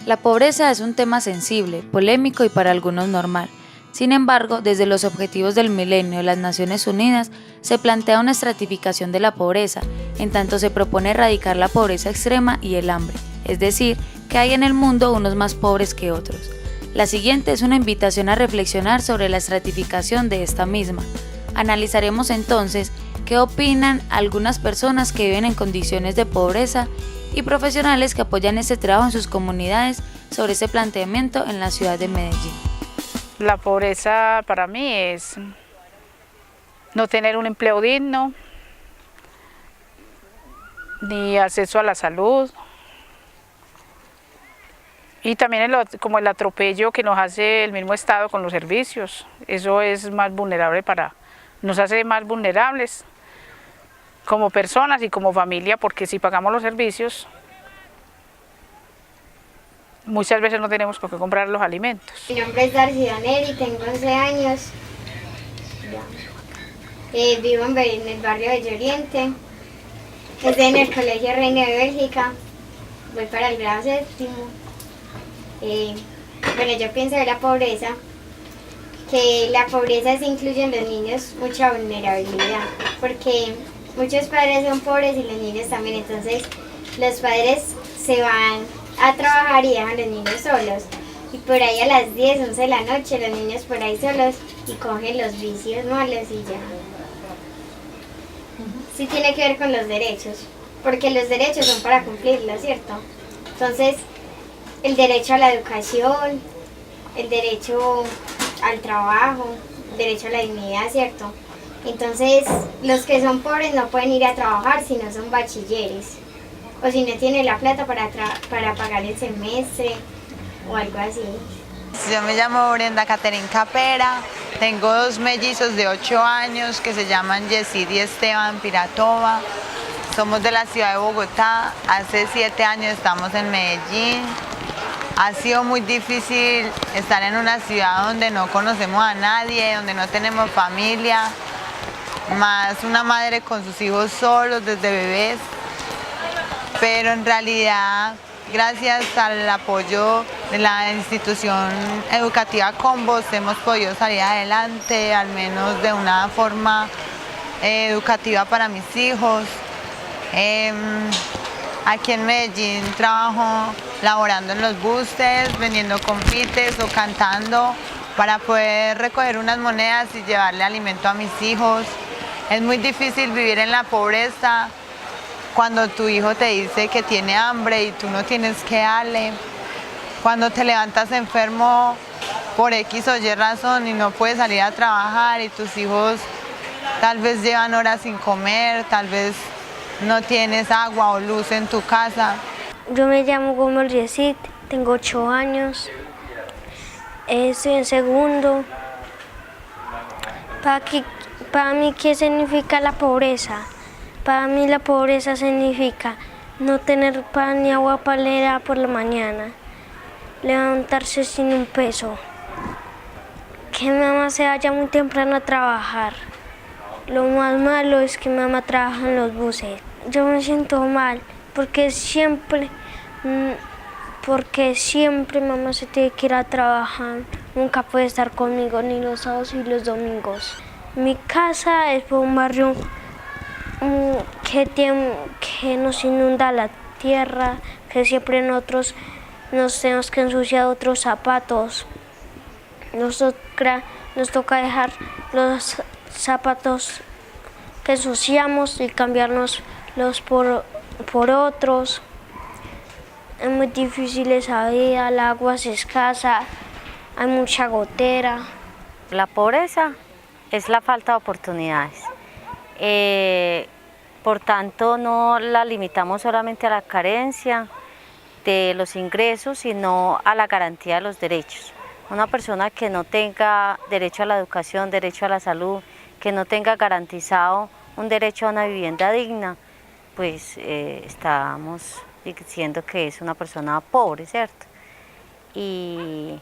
La pobreza es un tema sensible, polémico y para algunos normal. Sin embargo, desde los Objetivos del Milenio de las Naciones Unidas se plantea una estratificación de la pobreza, en tanto se propone erradicar la pobreza extrema y el hambre, es decir, que hay en el mundo unos más pobres que otros. La siguiente es una invitación a reflexionar sobre la estratificación de esta misma. Analizaremos entonces qué opinan algunas personas que viven en condiciones de pobreza y profesionales que apoyan este trabajo en sus comunidades sobre ese planteamiento en la ciudad de Medellín. La pobreza para mí es no tener un empleo digno, ni acceso a la salud, y también como el atropello que nos hace el mismo Estado con los servicios. Eso es más vulnerable nos hace más vulnerables como personas y como familia, porque si pagamos los servicios, muchas veces no tenemos por qué comprar los alimentos. Mi nombre es Darcy Daneri, tengo 11 años, vivo en el barrio de Lloriente, estoy en el Colegio Reina de Bélgica, voy para el grado séptimo. Bueno, yo pienso de la pobreza, que la pobreza se incluye en los niños mucha vulnerabilidad, porque muchos padres son pobres y los niños también, entonces los padres se van a trabajar y dejan a los niños solos. Y por ahí a las 10, 11 de la noche los niños por ahí solos y cogen los vicios malos y ya. Sí tiene que ver con los derechos, porque los derechos son para cumplirlos, ¿cierto? Entonces, el derecho a la educación, el derecho al trabajo, el derecho a la dignidad, ¿cierto? Entonces, los que son pobres no pueden ir a trabajar si no son bachilleres, o si no tienen la plata para pagar el semestre, o algo así. Yo me llamo Brenda Caterín Capera, tengo 2 mellizos de 8 años que se llaman Yesid y Esteban Piratova. Somos de la ciudad de Bogotá, hace 7 años estamos en Medellín. Ha sido muy difícil estar en una ciudad donde no conocemos a nadie, donde no tenemos familia, más una madre con sus hijos solos desde bebés. Pero en realidad, gracias al apoyo de la institución educativa Combos, hemos podido salir adelante, al menos de una forma educativa para mis hijos. Aquí en Medellín trabajo laborando en los buses, vendiendo confites o cantando para poder recoger unas monedas y llevarle alimento a mis hijos. Es muy difícil vivir en la pobreza cuando tu hijo te dice que tiene hambre y tú no tienes que darle. Cuando te levantas enfermo por X o Y razón y no puedes salir a trabajar y tus hijos tal vez llevan horas sin comer, tal vez no tienes agua o luz en tu casa. Yo me llamo Gómez Yesid, tengo 8 años, estoy en segundo. Para mí, ¿qué significa la pobreza? Para mí la pobreza significa no tener pan ni agua palera por la mañana, levantarse sin un peso, que mi mamá se vaya muy temprano a trabajar. Lo más malo es que mi mamá trabaja en los buses. Yo me siento mal porque siempre mamá se tiene que ir a trabajar, nunca puede estar conmigo ni los sábados y los domingos. Mi casa es por un barrio que nos inunda la tierra, que siempre nosotros nos tenemos que ensuciar otros zapatos. Nos toca dejar los zapatos que ensuciamos y cambiarnos por otros. Es muy difícil esa vida, el agua es escasa, hay mucha gotera. La pobreza es la falta de oportunidades. Por tanto, no la limitamos solamente a la carencia de los ingresos, sino a la garantía de los derechos. Una persona que no tenga derecho a la educación, derecho a la salud, que no tenga garantizado un derecho a una vivienda digna, pues estamos diciendo que es una persona pobre, ¿cierto? Y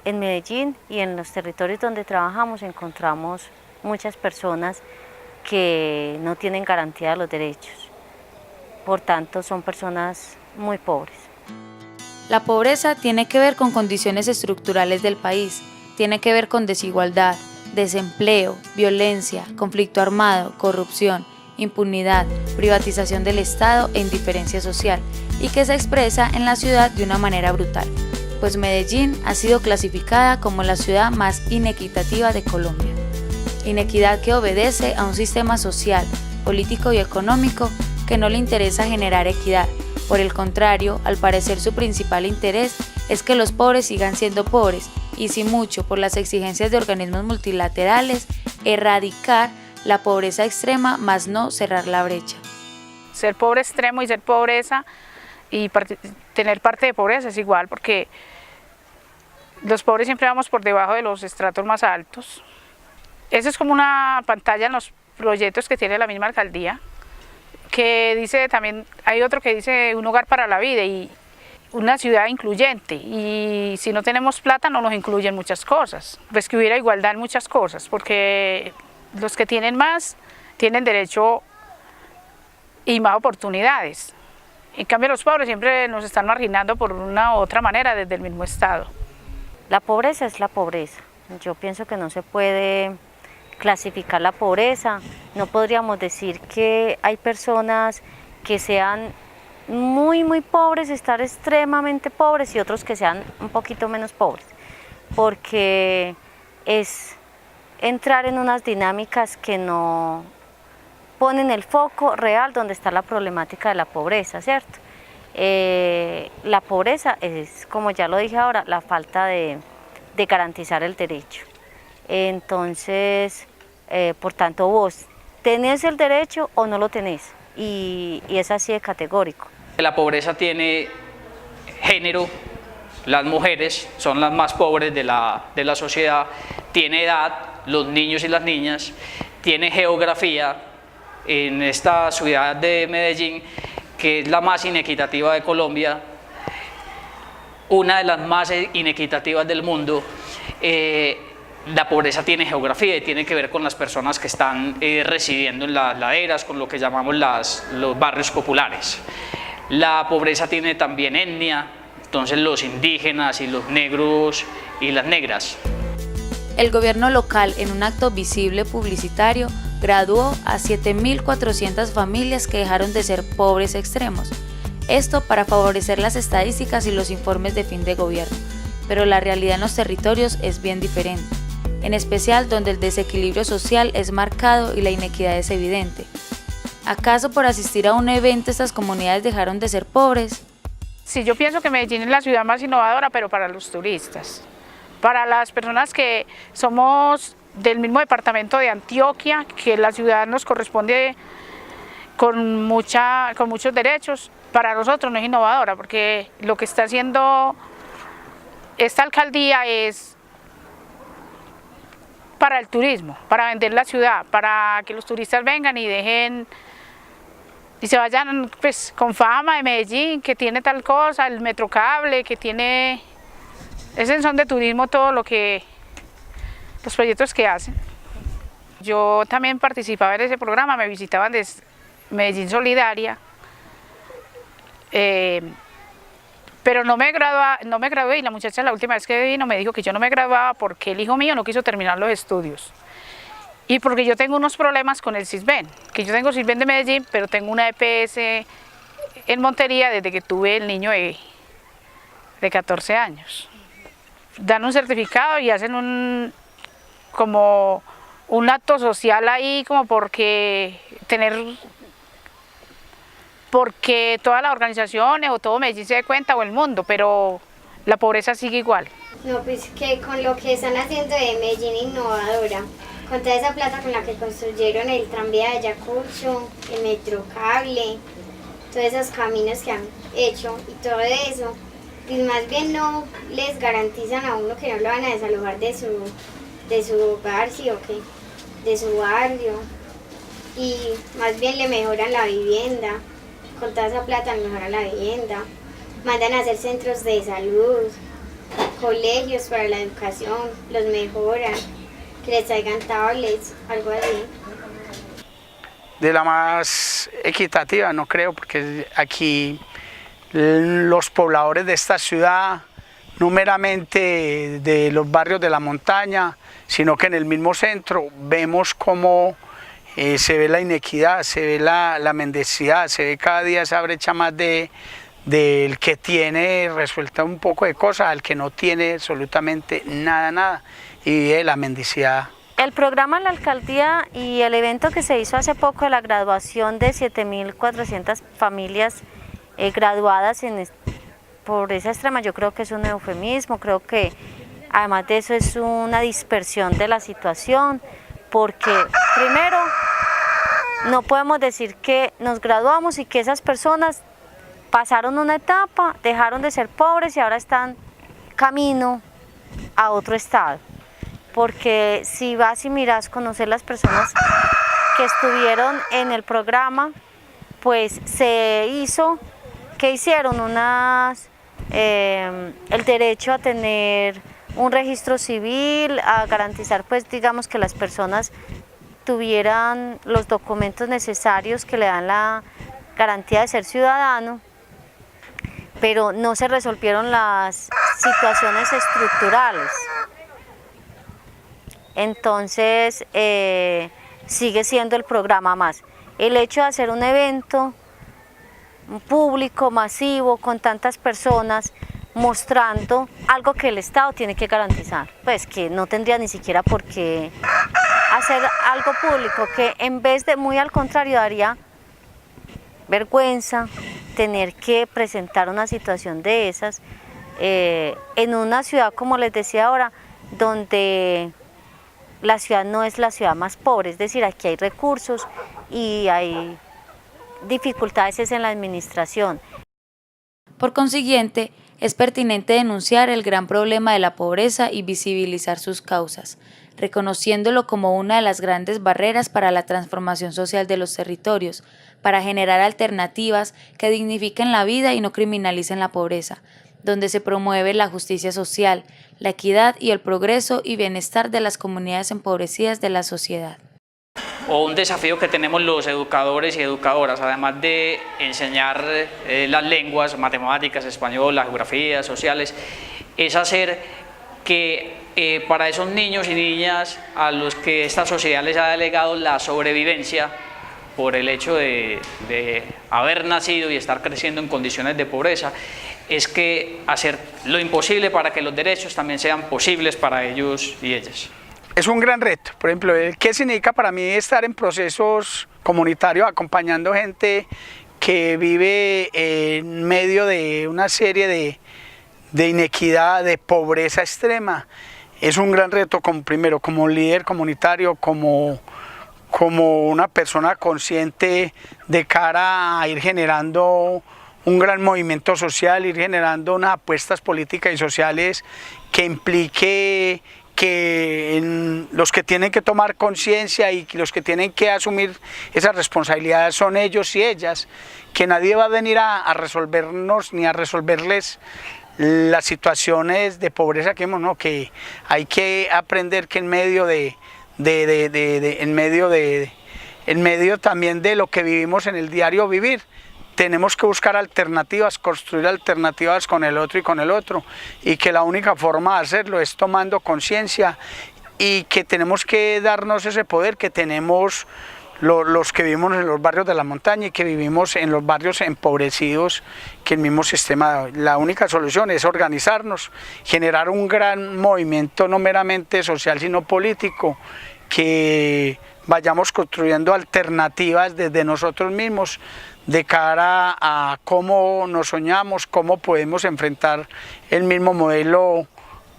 en Medellín y en los territorios donde trabajamos encontramos muchas personas que no tienen garantía de los derechos. Por tanto, son personas muy pobres. La pobreza tiene que ver con condiciones estructurales del país, tiene que ver con desigualdad, desempleo, violencia, conflicto armado, corrupción, impunidad, privatización del Estado e indiferencia social, y que se expresa en la ciudad de una manera brutal, pues Medellín ha sido clasificada como la ciudad más inequitativa de Colombia. Inequidad que obedece a un sistema social, político y económico que no le interesa generar equidad. Por el contrario, al parecer su principal interés es que los pobres sigan siendo pobres y, si mucho, por las exigencias de organismos multilaterales, erradicar la pobreza extrema, más no cerrar la brecha. Ser pobre extremo y ser pobreza y tener parte de pobreza es igual, porque los pobres siempre vamos por debajo de los estratos más altos. Eso es como una pantalla en los proyectos que tiene la misma alcaldía, que dice también, hay otro que dice un hogar para la vida y una ciudad incluyente, y si no tenemos plata no nos incluyen muchas cosas, pues que hubiera igualdad en muchas cosas, porque los que tienen más tienen derecho y más oportunidades. En cambio los pobres siempre nos están marginando por una u otra manera desde el mismo Estado. La pobreza es la pobreza. Yo pienso que no se puede clasificar la pobreza. No podríamos decir que hay personas que sean muy pobres, estar extremadamente pobres, y otros que sean un poquito menos pobres, porque es entrar en unas dinámicas que no ponen el foco real donde está la problemática de la pobreza, ¿cierto? La pobreza es, como ya lo dije ahora, la falta de garantizar el derecho. Entonces, por tanto, vos tenés el derecho o no lo tenés, y es así de categórico. La pobreza tiene género, las mujeres son las más pobres de la sociedad, tiene edad, los niños y las niñas, tiene geografía. En esta ciudad de Medellín, que es la más inequitativa de Colombia, una de las más inequitativas del mundo, la pobreza tiene geografía y tiene que ver con las personas que están residiendo en las laderas, con lo que llamamos los barrios populares. La pobreza tiene también etnia, entonces los indígenas y los negros y las negras. El gobierno local, en un acto visible publicitario, graduó a 7.400 familias que dejaron de ser pobres extremos. Esto para favorecer las estadísticas y los informes de fin de gobierno, pero la realidad en los territorios es bien diferente, en especial donde el desequilibrio social es marcado y la inequidad es evidente. ¿Acaso por asistir a un evento estas comunidades dejaron de ser pobres? Sí, yo pienso que Medellín es la ciudad más innovadora, pero para los turistas. Para las personas que somos del mismo departamento de Antioquia, que la ciudad nos corresponde con muchos derechos, para nosotros no es innovadora, porque lo que está haciendo esta alcaldía es para el turismo, para vender la ciudad, para que los turistas vengan y dejen y se vayan pues con fama de Medellín, que tiene tal cosa, el Metrocable, que tiene, es en son de turismo todo lo que, los proyectos que hacen. Yo también participaba en ese programa, me visitaban de Medellín Solidaria, pero no me gradué, y la muchacha la última vez que vino me dijo que yo no me graduaba porque el hijo mío no quiso terminar los estudios. Y porque yo tengo unos problemas con el Sisbén, que yo tengo Sisbén de Medellín, pero tengo una EPS en Montería desde que tuve el niño de 14 años. Dan un certificado y hacen como un acto social ahí, como porque todas las organizaciones o todo Medellín se dé cuenta, o el mundo, pero la pobreza sigue igual. No, pues que con lo que están haciendo de Medellín innovadora, con toda esa plata con la que construyeron el tranvía de Ayacucho, el metrocable, todos esos caminos que han hecho y todo eso, pues más bien no les garantizan a uno que no lo van a desalojar de su hogar, sí o qué, de su barrio, y más bien le mejoran la vivienda, con toda esa plata le mejoran la vivienda, mandan a hacer centros de salud, colegios para la educación, los mejoran, que les traigan tablets, algo así. De la más equitativa, no creo, porque aquí los pobladores de esta ciudad, no meramente de los barrios de la montaña, sino que en el mismo centro vemos cómo se ve la inequidad, se ve la mendicidad, se ve cada día esa brecha más del que tiene resuelta un poco de cosas al que no tiene absolutamente nada, y vive la mendicidad. El programa de la alcaldía y el evento que se hizo hace poco de la graduación de 7.400 familias graduadas en pobreza extrema, yo creo que es un eufemismo, creo que además de eso es una dispersión de la situación, porque primero no podemos decir que nos graduamos y que esas personas pasaron una etapa, dejaron de ser pobres y ahora están camino a otro estado. Porque si vas y miras, conocer las personas que estuvieron en el programa, pues se hizo, ¿qué hicieron? El derecho a tener un registro civil, a garantizar, pues digamos que las personas tuvieran los documentos necesarios que le dan la garantía de ser ciudadano, pero no se resolvieron las situaciones estructurales. Entonces sigue siendo el programa más. El hecho de hacer un evento público, masivo, con tantas personas, mostrando algo que el Estado tiene que garantizar, pues que no tendría ni siquiera por qué hacer algo público, que en vez de, muy al contrario, daría vergüenza tener que presentar una situación de esas en una ciudad, como les decía ahora, donde la ciudad no es la ciudad más pobre, es decir, aquí hay recursos y hay dificultades en la administración. Por consiguiente, es pertinente denunciar el gran problema de la pobreza y visibilizar sus causas, reconociéndolo como una de las grandes barreras para la transformación social de los territorios, para generar alternativas que dignifiquen la vida y no criminalicen la pobreza, donde se promueve la justicia social, la equidad y el progreso y bienestar de las comunidades empobrecidas de la sociedad. O un desafío que tenemos los educadores y educadoras, además de enseñar las lenguas, matemáticas, español, la geografía, sociales, es hacer que para esos niños y niñas a los que esta sociedad les ha delegado la sobrevivencia por el hecho de haber nacido y estar creciendo en condiciones de pobreza, es que hacer lo imposible para que los derechos también sean posibles para ellos y ellas. Es un gran reto. Por ejemplo, ¿qué significa para mí estar en procesos comunitarios acompañando gente que vive en medio de una serie de inequidad, de pobreza extrema? Es un gran reto, primero como líder comunitario, como una persona consciente de cara a ir generando un gran movimiento social, ir generando unas apuestas políticas y sociales que implique que los que tienen que tomar conciencia y los que tienen que asumir esas responsabilidades son ellos y ellas, que nadie va a venir a resolvernos ni a resolverles las situaciones de pobreza que vemos, ¿no? Que hay que aprender que en medio también de lo que vivimos en el diario vivir, tenemos que buscar alternativas, construir alternativas con el otro y con el otro, y que la única forma de hacerlo es tomando conciencia y que tenemos que darnos ese poder que tenemos los que vivimos en los barrios de la montaña y que vivimos en los barrios empobrecidos que el mismo sistema da. La única solución es organizarnos, generar un gran movimiento no meramente social sino político, que vayamos construyendo alternativas desde nosotros mismos, de cara a cómo nos soñamos, cómo podemos enfrentar el mismo modelo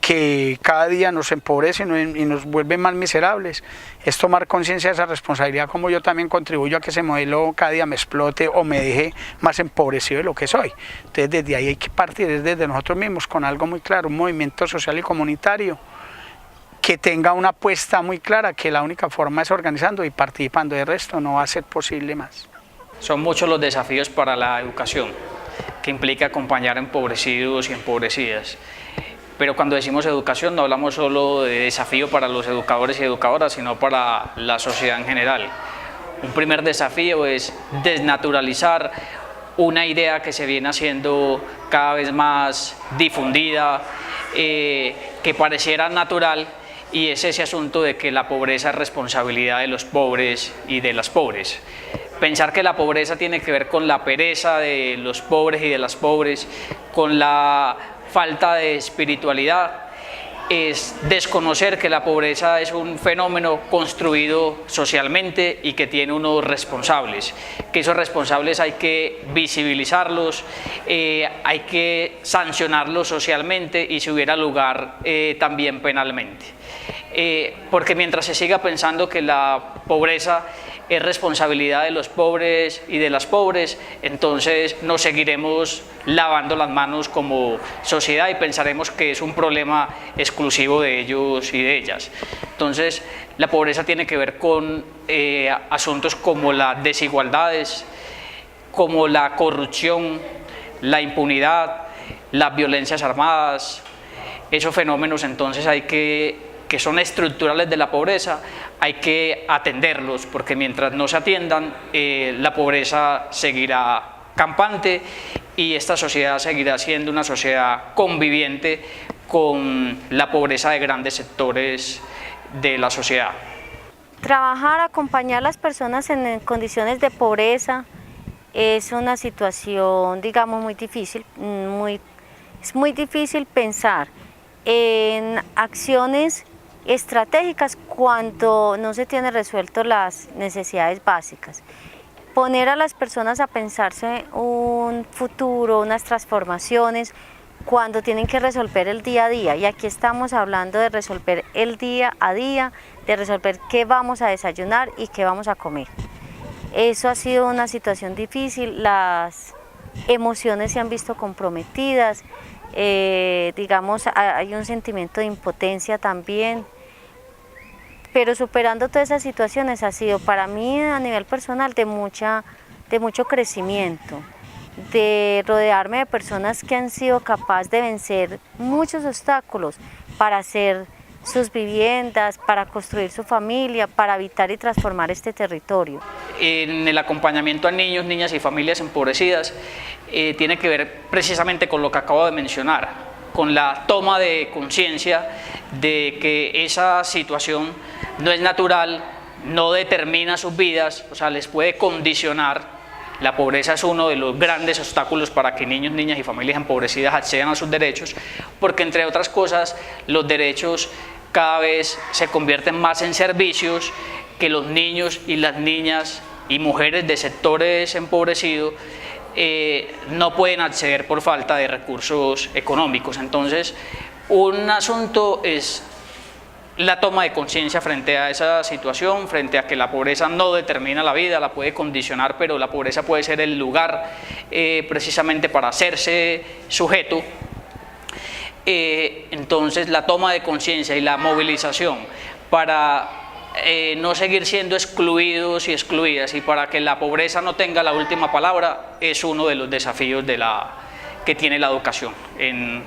que cada día nos empobrece y nos vuelve más miserables. Es tomar conciencia de esa responsabilidad, como yo también contribuyo a que ese modelo cada día me explote o me deje más empobrecido de lo que soy. Entonces desde ahí hay que partir, desde nosotros mismos, con algo muy claro, un movimiento social y comunitario que tenga una apuesta muy clara, que la única forma es organizando y participando, de resto no va a ser posible más. Son muchos los desafíos para la educación, que implica acompañar a empobrecidos y empobrecidas. Pero cuando decimos educación no hablamos solo de desafío para los educadores y educadoras, sino para la sociedad en general. Un primer desafío es desnaturalizar una idea que se viene haciendo cada vez más difundida, que pareciera natural, y es ese asunto de que la pobreza es responsabilidad de los pobres y de las pobres. Pensar que la pobreza tiene que ver con la pereza de los pobres y de las pobres, con la falta de espiritualidad, es desconocer que la pobreza es un fenómeno construido socialmente y que tiene unos responsables, que esos responsables hay que visibilizarlos, hay que sancionarlos socialmente y si hubiera lugar también penalmente. Porque mientras se siga pensando que la pobreza es responsabilidad de los pobres y de las pobres, entonces nos seguiremos lavando las manos como sociedad y pensaremos que es un problema exclusivo de ellos y de ellas. Entonces la pobreza tiene que ver con asuntos como las desigualdades, como la corrupción, la impunidad, las violencias armadas. Esos fenómenos entonces que son estructurales de la pobreza, hay que atenderlos, porque mientras no se atiendan, la pobreza seguirá campante y esta sociedad seguirá siendo una sociedad conviviente con la pobreza de grandes sectores de la sociedad. Trabajar, acompañar a las personas en condiciones de pobreza es una situación, digamos, muy difícil. Es muy difícil pensar en acciones estratégicas cuando no se tienen resuelto las necesidades básicas. Poner a las personas a pensarse un futuro, unas transformaciones, cuando tienen que resolver el día a día. Y aquí estamos hablando de resolver el día a día, de resolver qué vamos a desayunar y qué vamos a comer. Eso ha sido una situación difícil, las emociones se han visto comprometidas, digamos, hay un sentimiento de impotencia también. Pero superando todas esas situaciones ha sido para mí a nivel personal de mucho crecimiento, de rodearme de personas que han sido capaces de vencer muchos obstáculos para hacer sus viviendas, para construir su familia, para habitar y transformar este territorio. En el acompañamiento a niños, niñas y familias empobrecidas tiene que ver precisamente con lo que acabo de mencionar, con la toma de conciencia de que esa situación no es natural, no determina sus vidas, o sea, les puede condicionar. La pobreza es uno de los grandes obstáculos para que niños, niñas y familias empobrecidas accedan a sus derechos, porque entre otras cosas, los derechos cada vez se convierten más en servicios que los niños y las niñas y mujeres de sectores empobrecidos no pueden acceder por falta de recursos económicos. Entonces, un asunto es la toma de conciencia frente a esa situación, frente a que la pobreza no determina la vida, la puede condicionar, pero la pobreza puede ser el lugar precisamente para hacerse sujeto. Entonces la toma de conciencia y la movilización para no seguir siendo excluidos y excluidas y para que la pobreza no tenga la última palabra es uno de los desafíos que tiene la educación en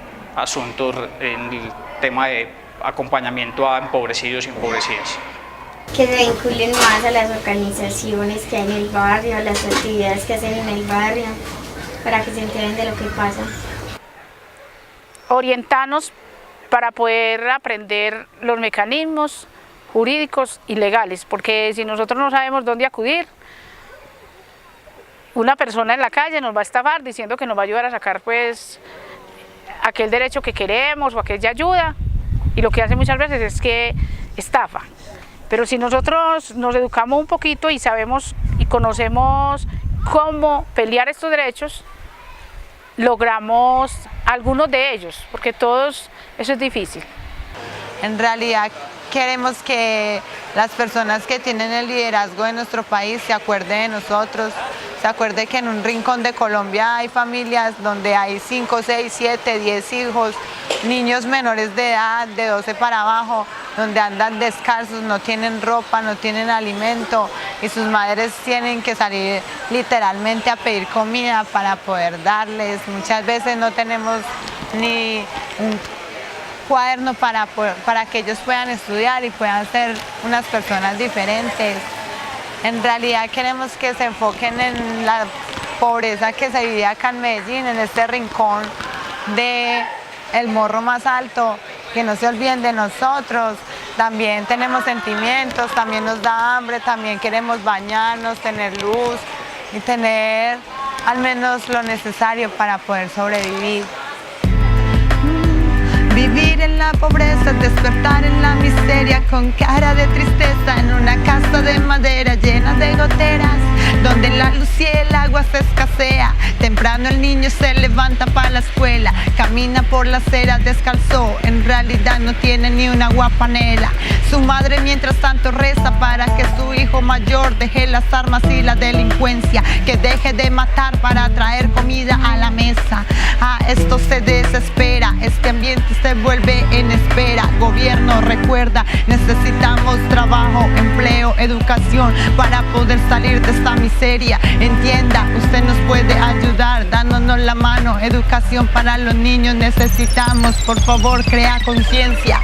el tema de acompañamiento a empobrecidos y empobrecidas. Que se vinculen más a las organizaciones que hay en el barrio, a las actividades que hacen en el barrio, para que se enteren de lo que pasa. Orientarnos para poder aprender los mecanismos jurídicos y legales, porque si nosotros no sabemos dónde acudir, una persona en la calle nos va a estafar diciendo que nos va a ayudar a sacar pues aquel derecho que queremos o aquella ayuda, y lo que hace muchas veces es que estafa. Pero si nosotros nos educamos un poquito y sabemos y conocemos cómo pelear estos derechos, logramos algunos de ellos, porque todos, eso es difícil. En realidad queremos que las personas que tienen el liderazgo de nuestro país se acuerden de nosotros, se acuerden que en un rincón de Colombia hay familias donde hay 5, 6, 7, 10 hijos, niños menores de edad, de 12 para abajo, donde andan descalzos, no tienen ropa, no tienen alimento y sus madres tienen que salir literalmente a pedir comida para poder darles. Muchas veces no tenemos ni un cuaderno para que ellos puedan estudiar y puedan ser unas personas diferentes. En realidad queremos que se enfoquen en la pobreza que se vive acá en Medellín, en este rincón de El Morro más alto, que no se olviden de nosotros. También tenemos sentimientos, también nos da hambre, también queremos bañarnos, tener luz y tener al menos lo necesario para poder sobrevivir. Vivir en la pobreza, despertar en la miseria con cara de tristeza en una casa de madera llena de goteras, donde la luz y el agua se escasea. Temprano el niño se levanta para la escuela, camina por la acera descalzo, en realidad no tiene ni una guapanela. Su madre mientras tanto reza para que su hijo mayor deje las armas y la delincuencia, que deje de matar para traer comida a la mesa. Esto se desespera, este ambiente se vuelve en espera. Gobierno, recuerda, necesitamos trabajo, empleo, educación para poder salir de esta miseria. Entienda, usted nos puede ayudar dándonos la mano. Educación para los niños necesitamos, por favor, crea conciencia.